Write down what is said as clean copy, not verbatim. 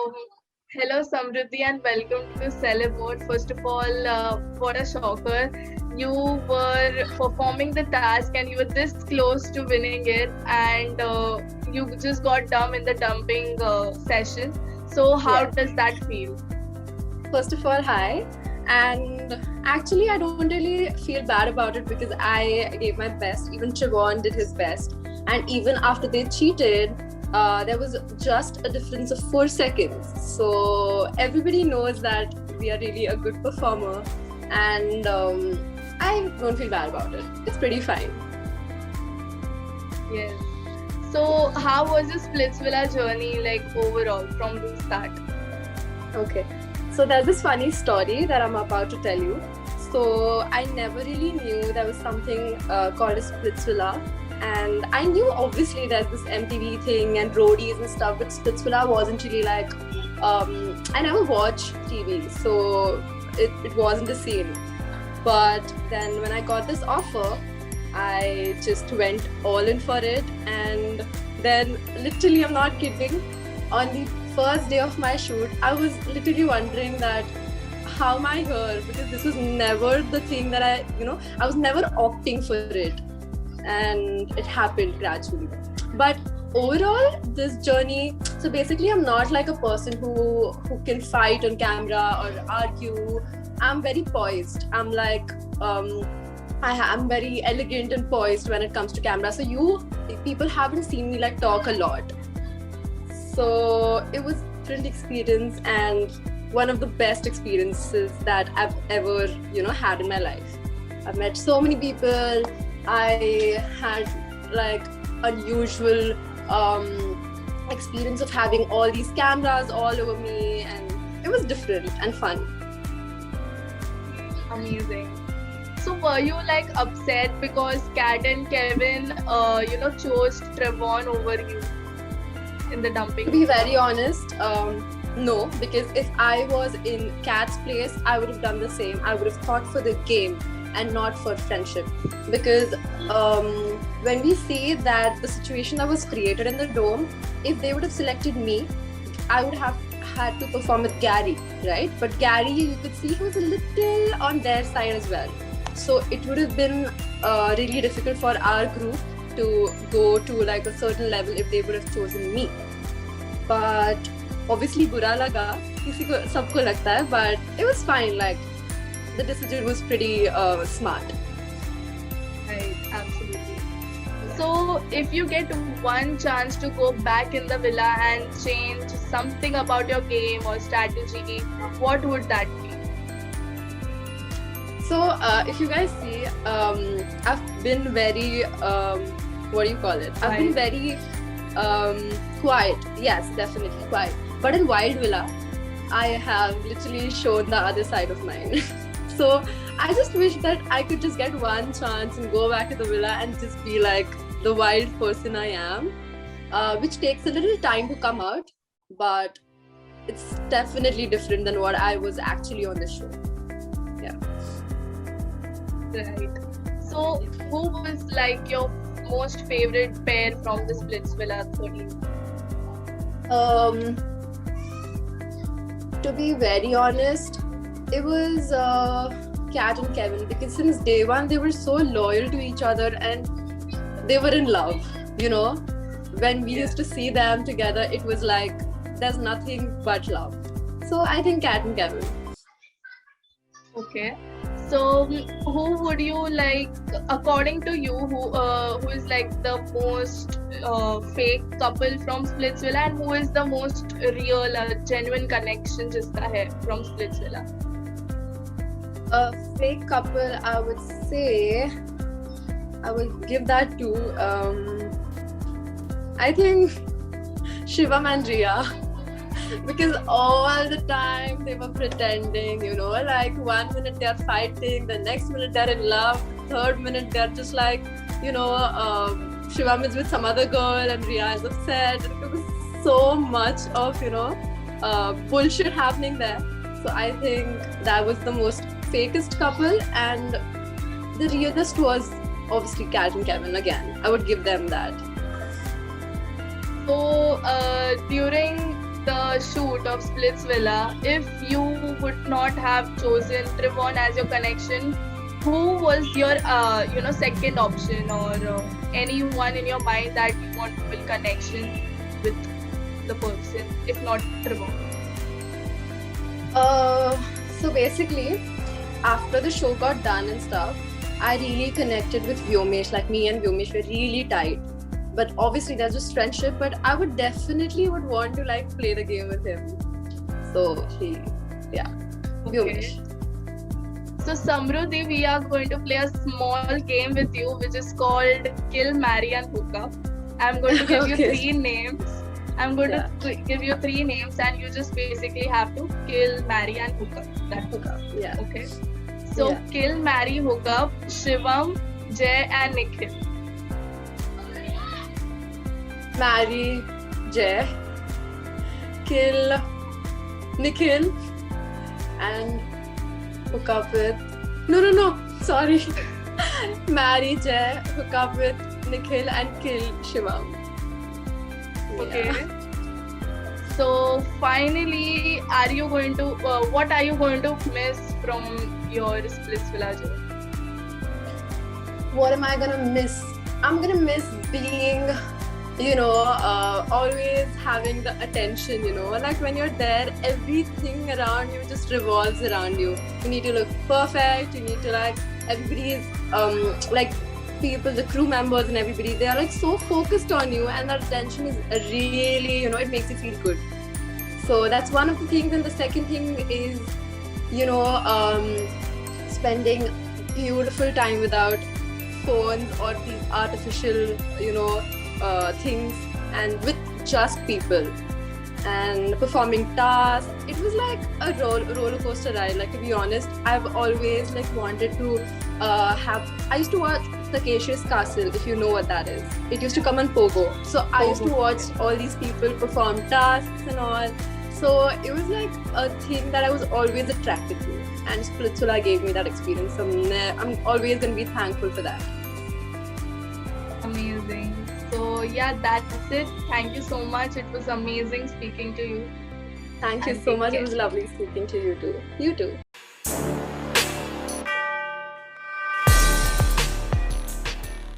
Hello Samruddhi and welcome to Celebot. First of all, what a shocker. You were performing the task and you were this close to winning it, and you just got dumb in the dumping session. So, how Yeah. does that feel? First of all, hi. And actually, I don't really feel bad about it because I gave my best. Even Chivon did his best. And even after they cheated, there was just a difference of 4 seconds. So everybody knows that we are really a good performer. And I don't feel bad about it. It's pretty fine. Yes. So, how was the Splitsvilla journey like overall from the start? Okay. So there's this funny story that I'm about to tell you. So I never really knew there was something called a Splitsvilla. And I knew obviously there's this MTV thing and roadies and stuff, but Splitsvilla wasn't really like, I never watched TV, so it wasn't the same. But then when I got this offer, I just went all in for it. And then, literally, I'm not kidding, on the first day of my shoot, I was literally wondering that how am I here? Because this was never the thing that I was never opting for it. And it happened gradually. But overall, this journey, so basically, I'm not like a person who can fight on camera or argue. I'm very poised. I'm like, I'm very elegant and poised when it comes to camera. So people haven't seen me like talk a lot. So it was a different experience and one of the best experiences that I've ever, had in my life. I've met so many people. I had like unusual experience of having all these cameras all over me, and it was different and fun. Amazing. So were you like upset because Kat and Kevin, chose Trevon over you in the To dumping? be very honest, no, because if I was in Kat's place, I would have done the same. I would have fought for the game and not for friendship. Because when we say that the situation that was created in the dome, if they would have selected me, I would have had to perform with Gary, right? But Gary, you could see he was a little on their side as well. So it would have been really difficult for our group to go to like a certain level if they would have chosen me. But obviously बुरा लगा, किसी को सबको लगता है, but it was fine. Like the decision was pretty smart. Right, absolutely. So, if you get one chance to go back in the villa and change something about your game or strategy, what would that be? So if you guys see, I've been very what do you call it? I've been very quiet. Yes, definitely quiet. But in Wild Villa, I have literally shown the other side of mine. So I just wish that I could just get one chance and go back to the villa and just be like the wild person I am, which takes a little time to come out, but it's definitely different than what I was actually on the show. Yeah. Right. So, who was like your most favorite pair from the Splitsvilla 13? To be very honest, it was Kat and Kevin, because since day one they were so loyal to each other and they were in love. When we used to see them together, it was like there's nothing but love. So I think Kat and Kevin. Okay. So, who would you like, according to you, who is like the most fake couple from Splitsvilla, and who is the most real, genuine connection जिसका है from Splitsvilla? A fake couple, I would say, I will give that to I think Shivam and Riya. Because all the time they were pretending, like 1 minute they're fighting, the next minute they're in love, third minute they're just like, Shivam is with some other girl and Riya is upset. It was so much of, bullshit happening there. So I think that was the most fakest couple, and the realest was obviously Kat and Kevin again. I would give them that. So, during the shoot of Splitsvilla, if you would not have chosen Trivon as your connection, who was your second option, or anyone in your mind that you want to build connection with the person, if not Trivon? So basically, after the show got done and stuff, I really connected with Vyomesh. Like, me and Vyomesh were really tight. But obviously there's just friendship, but I would definitely want to like play the game with him. So Vyomesh. So Samruddhi, we are going to play a small game with you, which is called Kill, Marry and Hook Up. I'm going to give you three names. I'm going to give you three names, and you just basically have to kill, marry and hook up. That's Hook up. Yeah. okay. So kill, marry, hook up, Shivam, Jay and Nikhil. Marry Jay, kill Nikhil, and hook up with sorry. Marry Jay, hook up with Nikhil and kill Shivam. Okay. So finally, are you going to what are you going to miss from your Splitsvilla journey? What am I gonna miss? I'm gonna miss being, always having the attention, like when you're there, everything around you just revolves around you. You need to look perfect, you need to everybody's people, the crew members and everybody, they are so focused on you, and that attention is really, it makes you feel good. So that's one of the things. And the second thing is, spending beautiful time without phones or these artificial, things, and with just people, and performing tasks. It was like a roller coaster ride. To be honest, I've always wanted to I used to watch Takeshi's Castle, if you know what that is. It used to come on Pogo. So I used to watch all these people perform tasks and all. So it was a thing that I was always attracted to. And Splitsvilla gave me that experience. So I'm always going to be thankful for that. Amazing. So yeah, that's it. Thank you so much. It was amazing speaking to you. Thank you so much. It was lovely speaking to you too. You too.